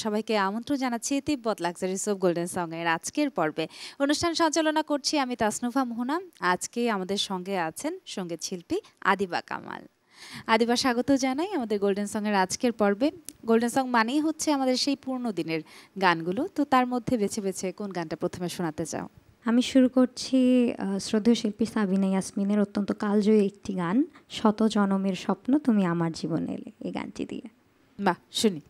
সবাইকে আমন্ত্রণ জানাচ্ছি তিব্বত লাক্সারি সোপ গোল্ডেন সং এর আজকের পর্বে। অনুষ্ঠান সঞ্চালনা করছি আমি তাসনুভা মোহনা। আজকে আমাদের সঙ্গে আছেন সঙ্গীত শিল্পী আদিবা কামাল। আদিবা, স্বাগত জানাই আমাদের গোল্ডেন সং এর আজকের পর্বে। গোল্ডেন সং মানেই হচ্ছে আমাদের সেই পুরনো দিনের গানগুলো, তো তার মধ্যে বেছে বেছে কোন গানটা প্রথমে শোনাতে চাও? আমি শুরু করছি শ্রদ্ধেয় শিল্পী সাবিনা ইয়াসমিনের অত্যন্ত কালজয়ী একটি গান, শত জনমের স্বপ্ন তুমি আমার জীবনে এলে, এই গানটি দিয়ে। বাহ, শুনি।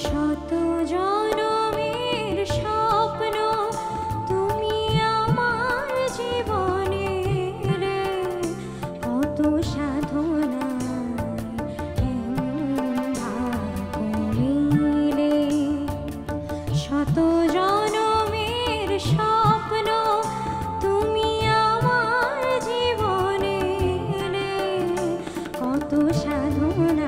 শত জনমের স্বপ্ন তুমি আমার জীবনে এলে, কত সাধনায় ভাগ্য মিলে। শত জনমের স্বপ্ন তুমি আমার জীবনে এলে, কত সাধনা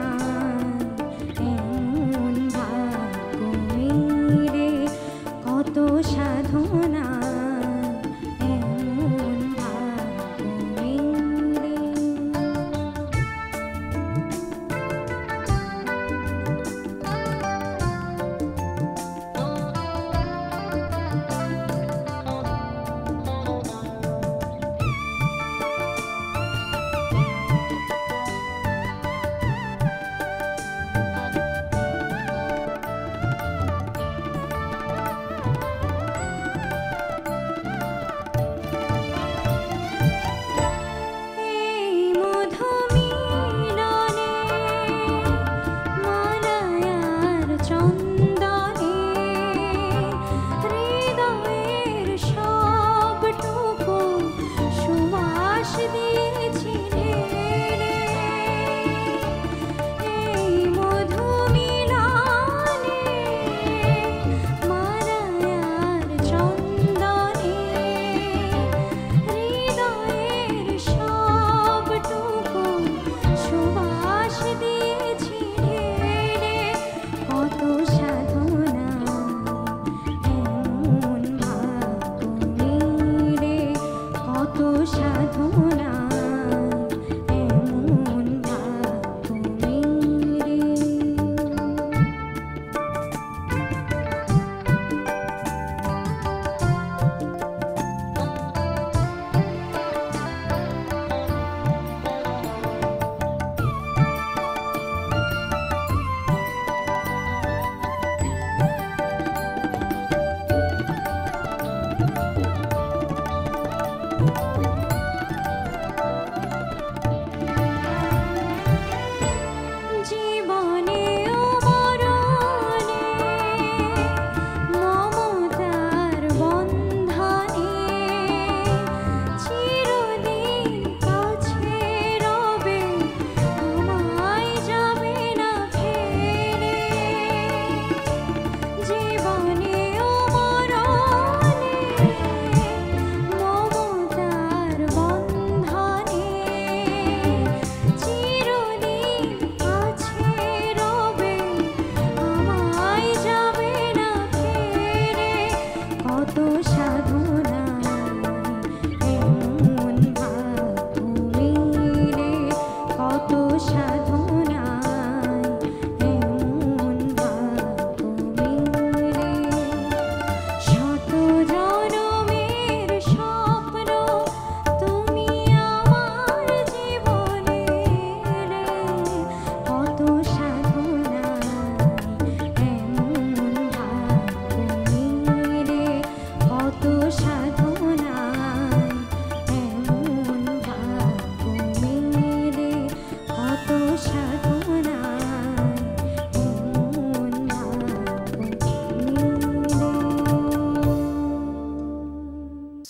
সাধনা এমন ভাগ্য মিলে।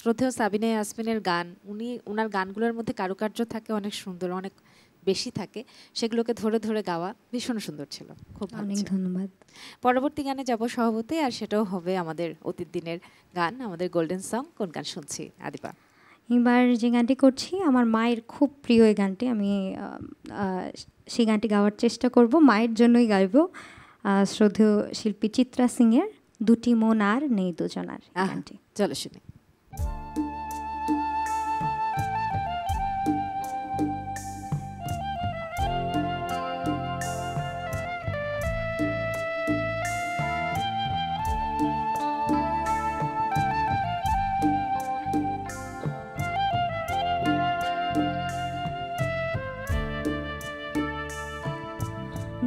শ্রদ্ধেয় সাবিনা ইয়াসমিনের গান, ওনার গানগুলোর মধ্যে কারুকার্য থাকে অনেক সুন্দর, অনেক বেশি থাকে সেগুলোকে ধরে ধরে গাওয়া ভীষণ সুন্দর ছিল। খুব ভালো অনেক ছিল। ধন্যবাদ। পরবর্তী গানে যাব সভাপতি, আর সেটাও হবে আমাদের অতীত দিনের গান, আমাদের গোল্ডেন সং। কোন গান শুনছি আদিবা? এবার যে গানটি করছি আমার মায়ের খুব প্রিয় এই গানটি। আমি সেই গানটি গাওয়ার চেষ্টা করব, মায়ের জন্যই গাইব। শ্রদ্ধেয় শিল্পী চিত্রা সিংয়ের দুটি মন আর নেই দুজনার গানটি। চলো শুনি।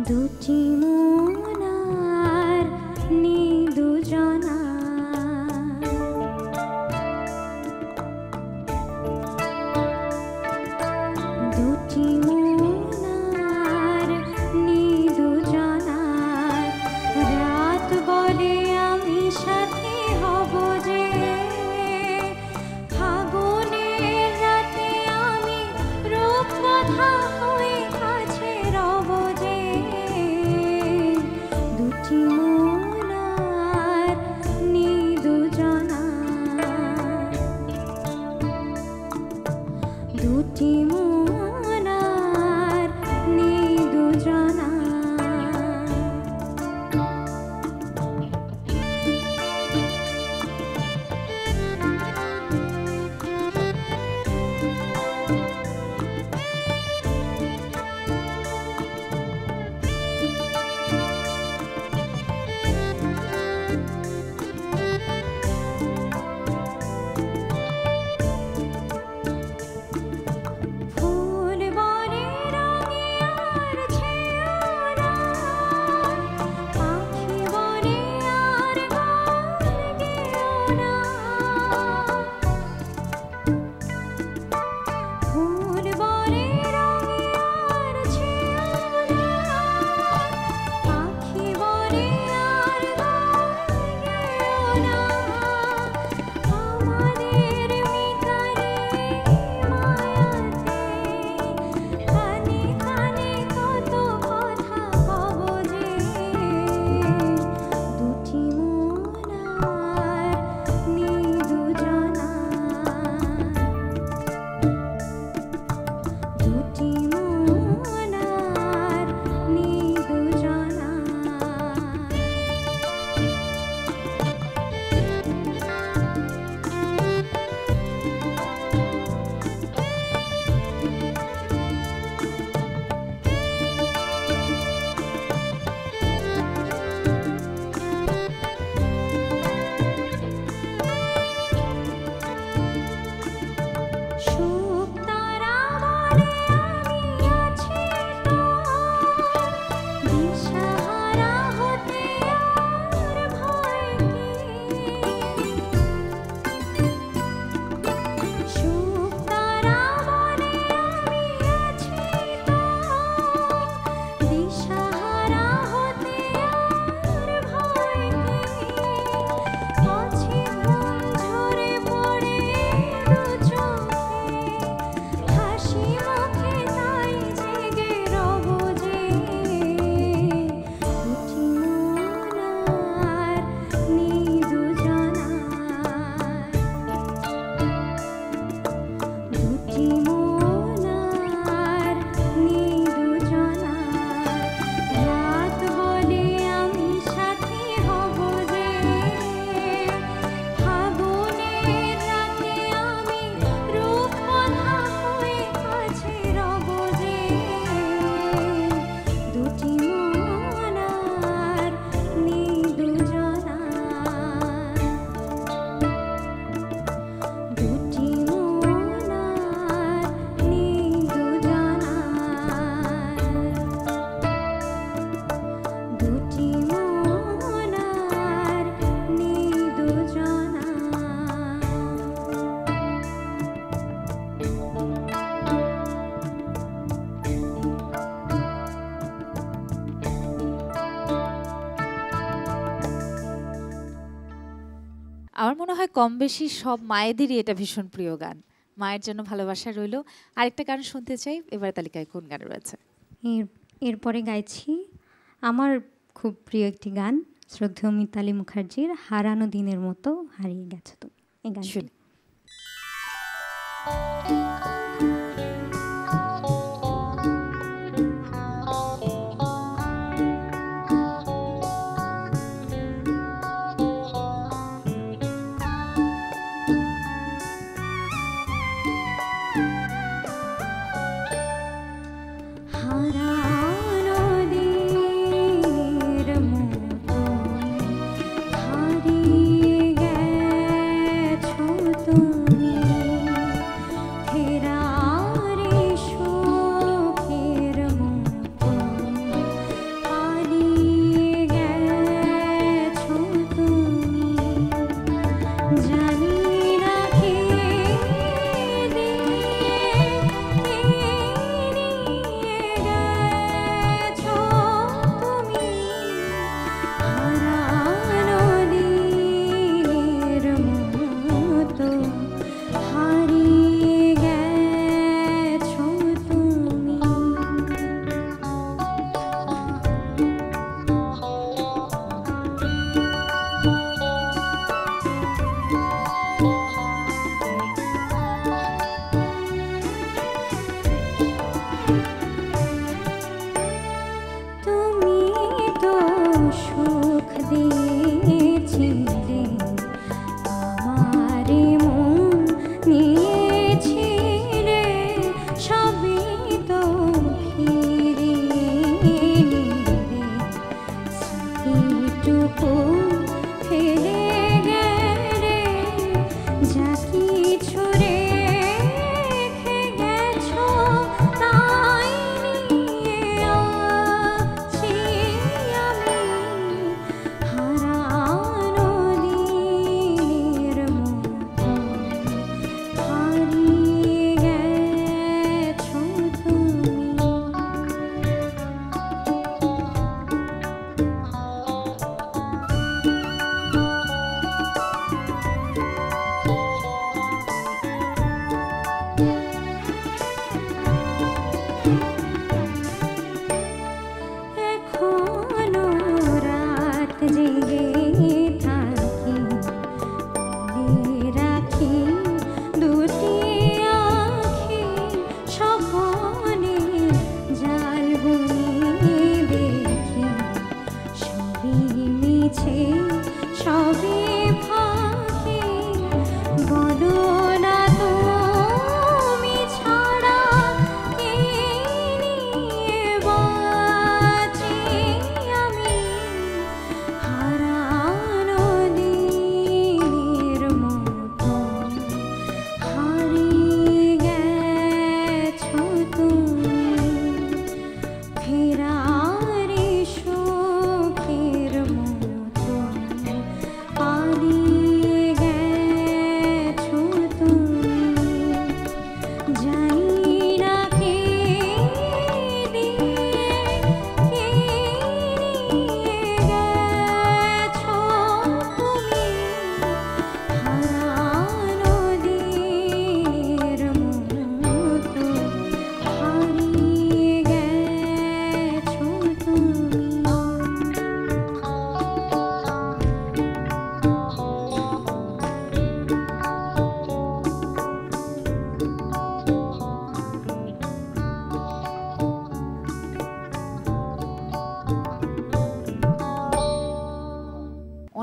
দুটি মন আর নেই দুজনা, দুটি মন আর নেই দুজনা, রাত বলে আমি সাথী হব যে, ফাগুনের রাতে আমি রূপকথা হয়ে কাছে রব যে, দুটি মন আর নেই দুজনা, দুটি মন আর নেই দুজনা। ফুল বনে রঙে আর ছেও না, পাখি বনে আর গান গেও না, ফুল বনে রঙে আর ছেও না, পাখি বনে আর গান গেও না, আমাদের মিতারে মায়াতে কানে কানে কত কথা কব যে, দুটি মন আর নেই দুজনা, দুটি মন আর নেই দুজনা। সুখ তারা বলে আমি আছি তো, দিশাহারা হতে আর ভয় কি, সুখ তারা বলে আমি আছি তো, দিশাহারা হতে আর ভয় কি, আছে ঘুম ঝরে পড়ে দু চোখে, হাসি মুখে তাই জেগে রব যে, দুটি মন আর নেই দুজনা, দুটি মন আর নেই দুজনা, রাত বলে আমি সাথী হব যে, ফাগুনের রাতে আমি রূপকথা হয়ে কাছে রব যে, দুটি মন আর নেই দুজনা, দুটি মন আর নেই দুজনা, দুটি মন আর নেই দুজনা। আমার মনে হয় কম বেশি সব মায়েদেরই এটা ভীষণ প্রিয় গান। মায়ের জন্য ভালোবাসা রইল। আরেকটা গান শুনতে চাই, এবার তালিকায় কোন গান রয়েছে? এরপরে গাইছি আমার খুব প্রিয় একটি গান, শ্রদ্ধেয় মিতালি মুখার্জির হারানো দিনের মতো হারিয়ে গেছো তুমি। এই গান শুনি।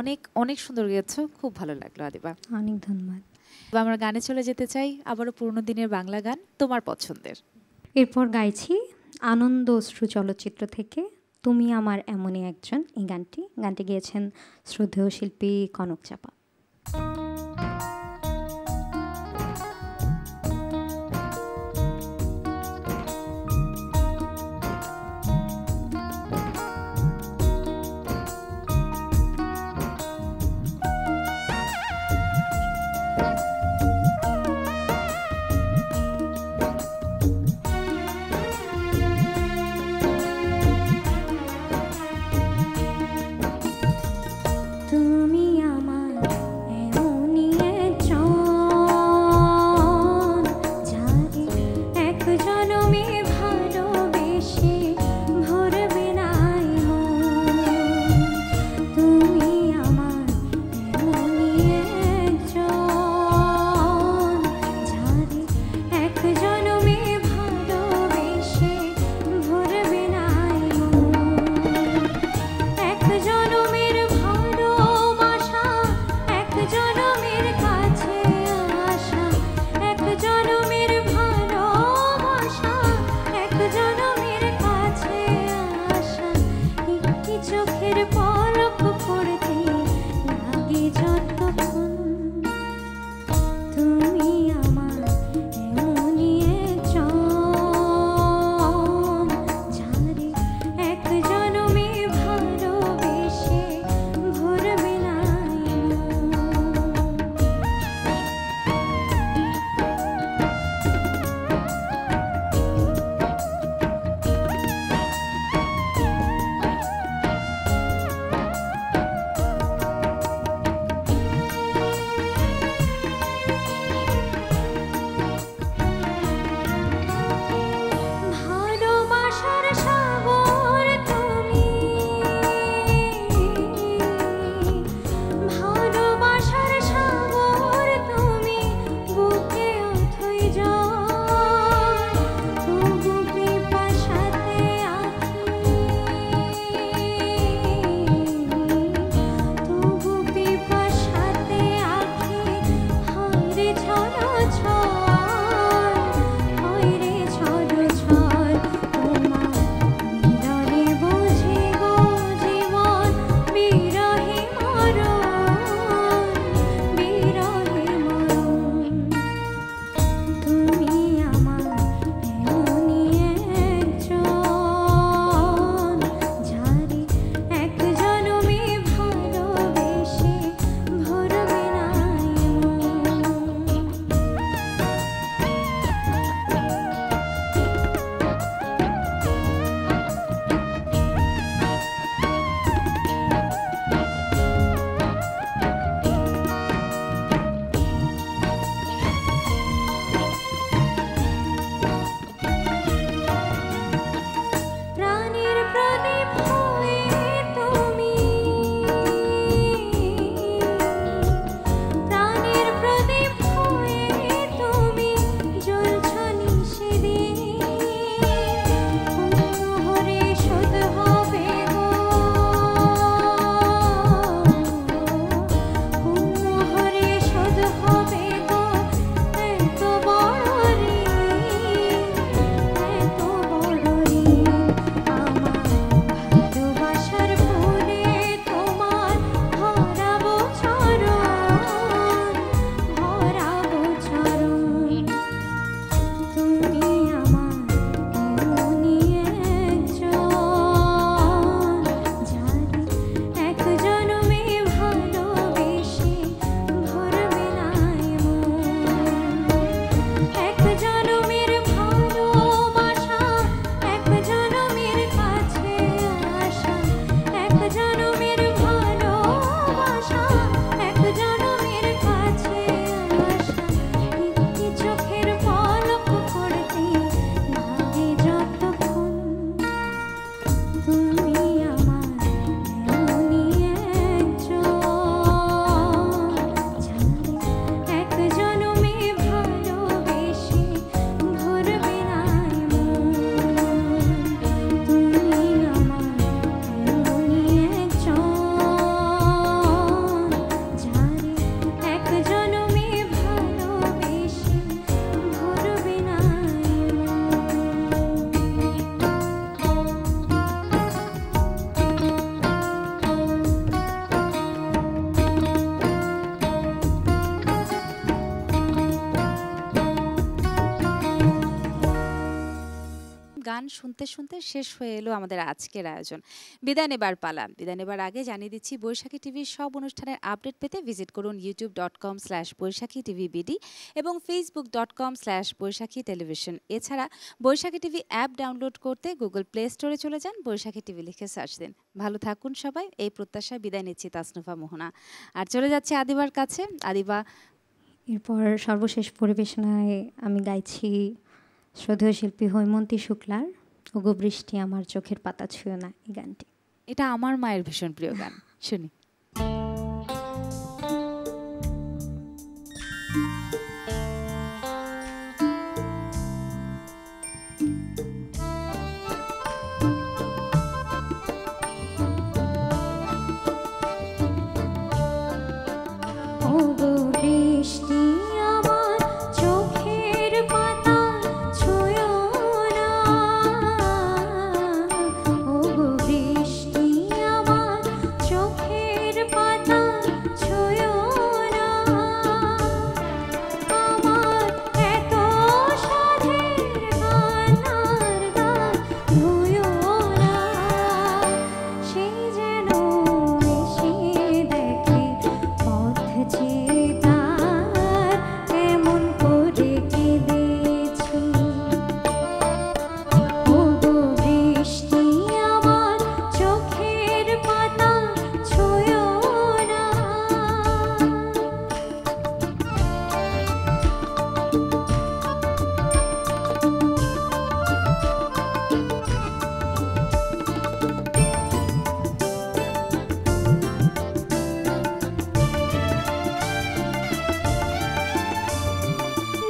অনেক অনেক সুন্দর গেয়েছো, খুব ভালো লাগলো আদিবা, অনেক ধন্যবাদ। আমরা গানে চলে যেতে চাই, আবারও পুরনো দিনের বাংলা গান তোমার পছন্দের। এরপর গাইছি আনন্দ অশ্রু চলচ্চিত্র থেকে তুমি আমার এমনই একজন। এই গানটি গেয়েছেন শ্রদ্ধেয় শিল্পী কনক চাপা। তুমি আমার গান শুনতে শুনতে শেষ হয়ে এলো আমাদের আজকের আয়োজন। বিদায় নেবার পালা। বিদায় নেবার আগে জানিয়ে দিচ্ছি বৈশাখী টিভির সব অনুষ্ঠানের আপডেট পেতে ভিজিট করুন youtube.com/বৈশাখী টিভি বিডি এবং facebook.com/বৈশাখী টেলিভিশন। এছাড়া বৈশাখী টিভি অ্যাপ ডাউনলোড করতে গুগল প্লে স্টোরে চলে যান, বৈশাখী টিভি লিখে সার্চ দিন। ভালো থাকুন সবাই, এই প্রত্যাশায় বিদায় নিচ্ছি তাসনুভা মোহনা। আর চলে যাচ্ছে আদিবার কাছে। আদিবা, এরপর সর্বশেষ পরিবেশনায় আমি গাইছি শ্রদ্ধেয় শিল্পী হৈমন্তী শুক্লার ওগো বৃষ্টি আমার চোখের পাতা ছুঁয়ো না, এই গানটি। এটা আমার মায়ের ভীষণ প্রিয় গান, শুনি। ওগো বৃষ্টি আমার চোখের পাতা ছুঁয়ো না, ওগো বৃষ্টি আমার চোখের পাতা ছুঁয়ো না, আমার এত সাধের কান্নার গান ধুয়ো না, সেই যেন এসে দেখে পথ চেয়ে তার এমন করে কেঁদেছি, ওগো বৃষ্টি আমার চোখের পাতা ছুঁয়ো না।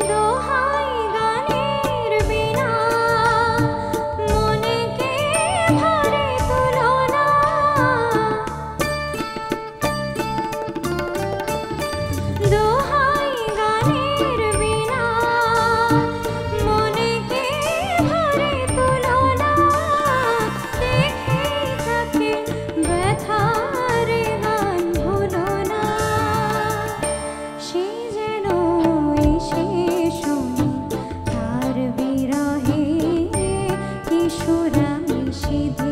দোহাই গানের বিনা মনে কে ভারে তুলো না, দোহাই গানের বিনা মনে কে ভারে তুলো না, দেখেই থাকে ব্যথার গান ভুলো না, সেই যেন এসে শুনি তার বিরহে কিশোর আমি সেধে